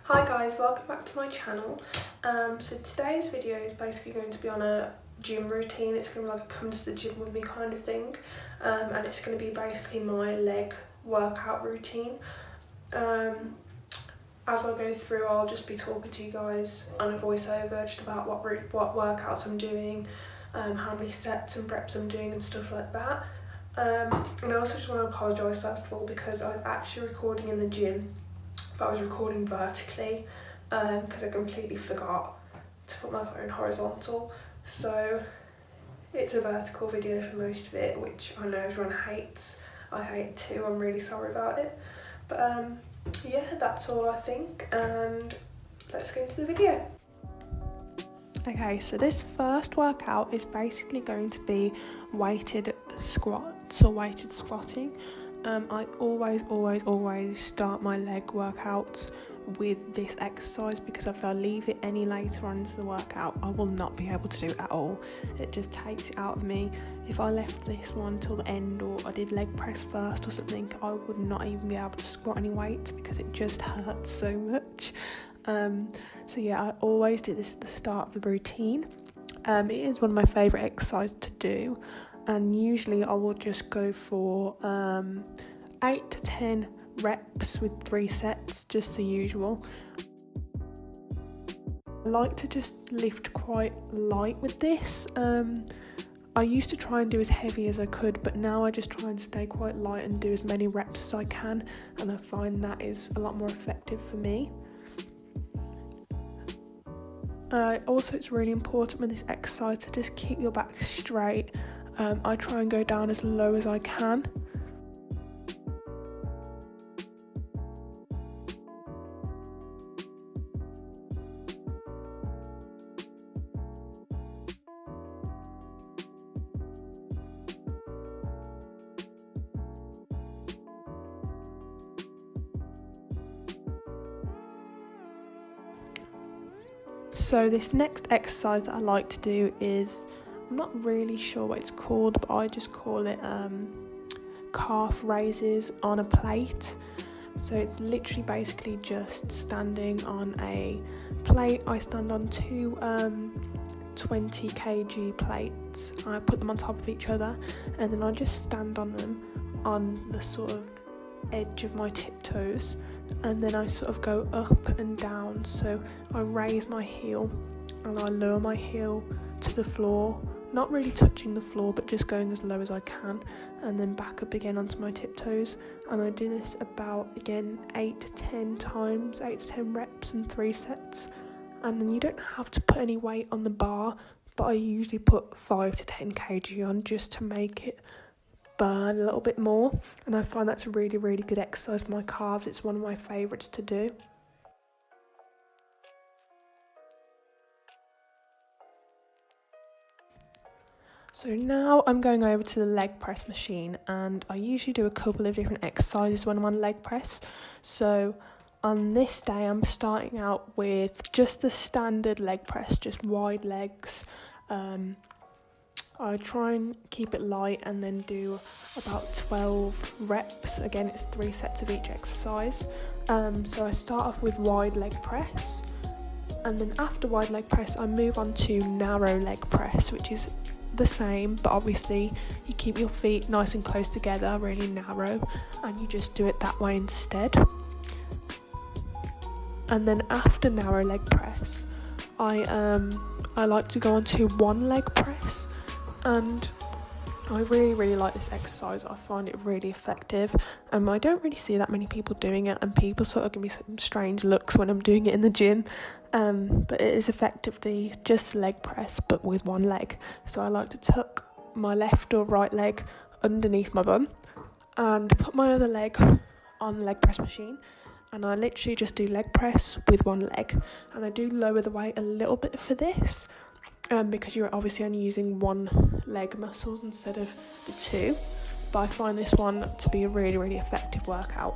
Hi guys, welcome back to my channel. So today's video is basically going to be on a gym routine. It's going to be like a come to the gym with me kind of thing, and it's going to be basically my leg workout routine. As I go through, I'll just be talking to you guys on a voiceover just about what workouts I'm doing, how many sets and reps I'm doing and stuff like that. And I also just want to apologise first of all because I was actually recording in the gym, but I was recording vertically because I completely forgot to put my phone horizontal. So it's a vertical video for most of it, which I know everyone hates. I hate it too, I'm really sorry about it. But yeah, that's all I think, and let's get into the video. Okay, so this first workout is basically going to be weighted squats or weighted squatting. I always start my leg workouts with this exercise because if I leave it any later on into the workout, I will not be able to do it at all. It just takes it out of me. If I left this one till the end, or I did leg press first or something, I would not even be able to squat any weights because it just hurts so much. So yeah, I always do this at the start of the routine. It is one of my favourite exercises to do, and usually I will just go for 8 to 10 reps with 3 sets, just the usual. I like to just lift quite light with this. I used to try and do as heavy as I could, but now I just try and stay quite light and do as many reps as I can, and I find that is a lot more effective for me. Also, it's really important with this exercise to just keep your back straight. I try and go down as low as I can. So this next exercise that I like to do is, I'm not really sure what it's called, but I just call it calf raises on a plate. So it's literally basically just standing on a plate. I stand on two 20 kg plates. I put them on top of each other, and then I just stand on them on the sort of edge of my tiptoes, and then I sort of go up and down. So I raise my heel and I lower my heel to the floor, not really touching the floor but just going as low as I can, and then back up again onto my tiptoes. And I do this about, again, 8 to 10 times, 8 to 10 reps and 3 sets. And then you don't have to put any weight on the bar, but I usually put 5 to 10 kg on just to make it burn a little bit more, and I find that's a really good exercise for my calves. It's one of my favourites to do. So now I'm going over to the leg press machine, and I usually do a couple of different exercises when I'm on leg press. So on this day I'm starting out with just the standard leg press, just wide legs. I try and keep it light and then do about 12 reps. Again, it's 3 sets of each exercise. So I start off with wide leg press, and then after wide leg press I move on to narrow leg press, which is the same, but obviously you keep your feet nice and close together, really narrow, and you just do it that way instead. And then after narrow leg press, I like to go on to one leg press. And I really like this exercise. I find it really effective. I don't really see that many people doing it, and people sort of give me some strange looks when I'm doing it in the gym. But it is effectively just leg press, but with one leg. So I like to tuck my left or right leg underneath my bum and put my other leg on the leg press machine. And I literally just do leg press with one leg. And I do lower the weight a little bit for this, because you're obviously only using one leg muscles instead of the 2, but I find this one to be a really effective workout.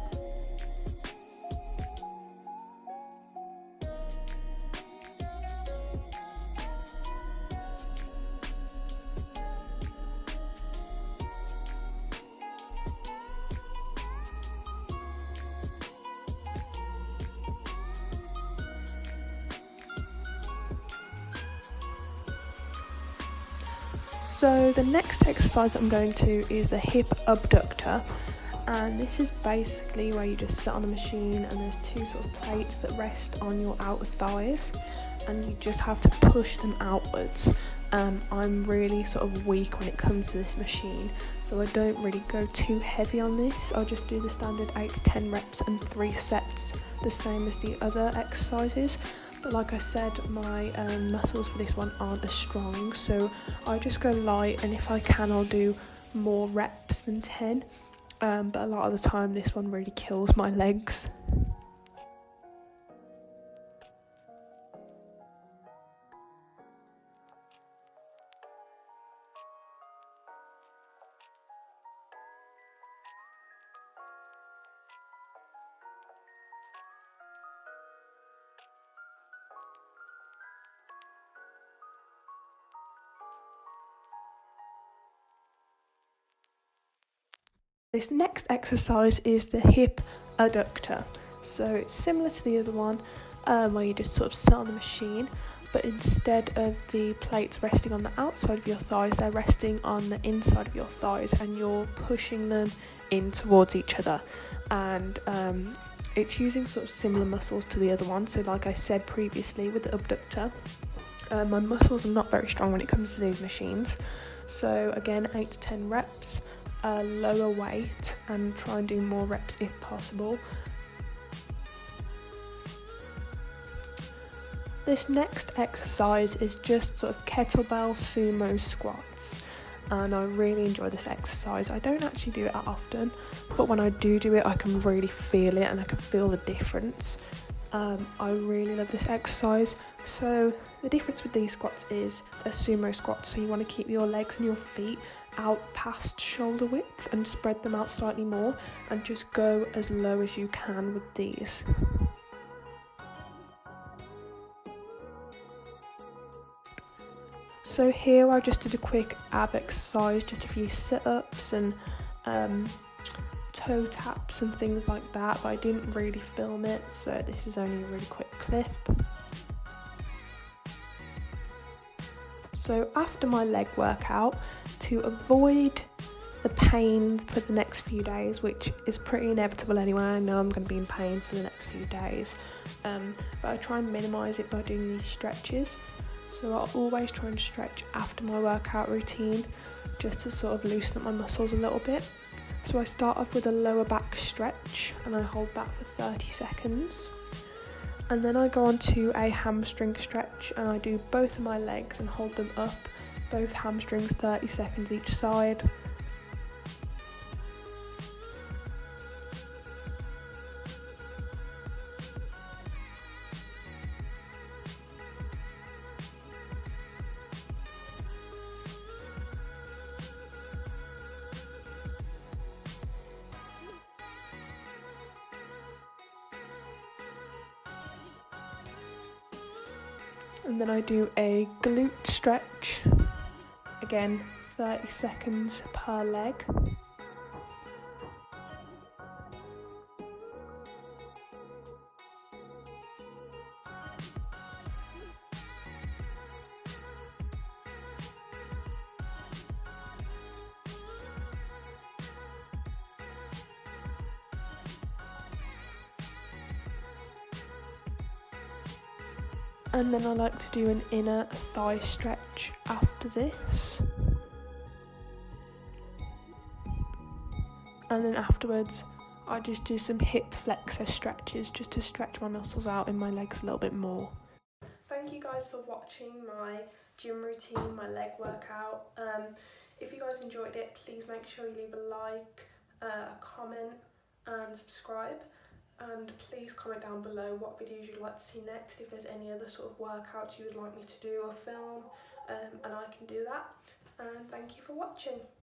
So the next exercise I'm going to is the hip abductor, and this is basically where you just sit on a machine and there's two sort of plates that rest on your outer thighs and you just have to push them outwards. I'm really sort of weak when it comes to this machine, so I don't really go too heavy on this. I'll just do the standard 8 to 10 reps and 3 sets, the same as the other exercises. But like I said, my muscles for this one aren't as strong, so I just go light, and if I can I'll do more reps than 10, but a lot of the time this one really kills my legs. This next exercise is the hip adductor. So it's similar to the other one, where you just sort of sit on the machine, but instead of the plates resting on the outside of your thighs, they're resting on the inside of your thighs, and you're pushing them in towards each other. And it's using sort of similar muscles to the other one. So like I said previously with the abductor, my muscles are not very strong when it comes to these machines. So again, 8 to 10 reps. Lower weight and try and do more reps if possible. This next exercise is just sort of kettlebell sumo squats, and I really enjoy this exercise. I don't actually do it that often, but when I do it I can really feel it and I can feel the difference. I really love this exercise. So the difference with these squats is they're sumo squats, so you want to keep your legs and your feet out past shoulder width and spread them out slightly more, and just go as low as you can with these. So here I just did a quick ab exercise, just a few sit-ups and toe taps and things like that, but I didn't really film it, so this is only a really quick clip. So after my leg workout, to avoid the pain for the next few days, which is pretty inevitable anyway, I know I'm going to be in pain for the next few days, but I try and minimise it by doing these stretches. So I'll always try and stretch after my workout routine, just to sort of loosen up my muscles a little bit. So I start off with a lower back stretch and I hold that for 30 seconds. And then I go on to a hamstring stretch and I do both of my legs and hold them up, both hamstrings, 30 seconds each side. And then I do a glute stretch, again 30 seconds per leg. And then I like to do an inner thigh stretch after this. And then afterwards, I just do some hip flexor stretches just to stretch my muscles out in my legs a little bit more. Thank you guys for watching my gym routine, my leg workout. If you guys enjoyed it, please make sure you leave a like, a comment and subscribe. And please comment down below what videos you'd like to see next, if there's any other sort of workouts you would like me to do or film, and I can do that. And thank you for watching.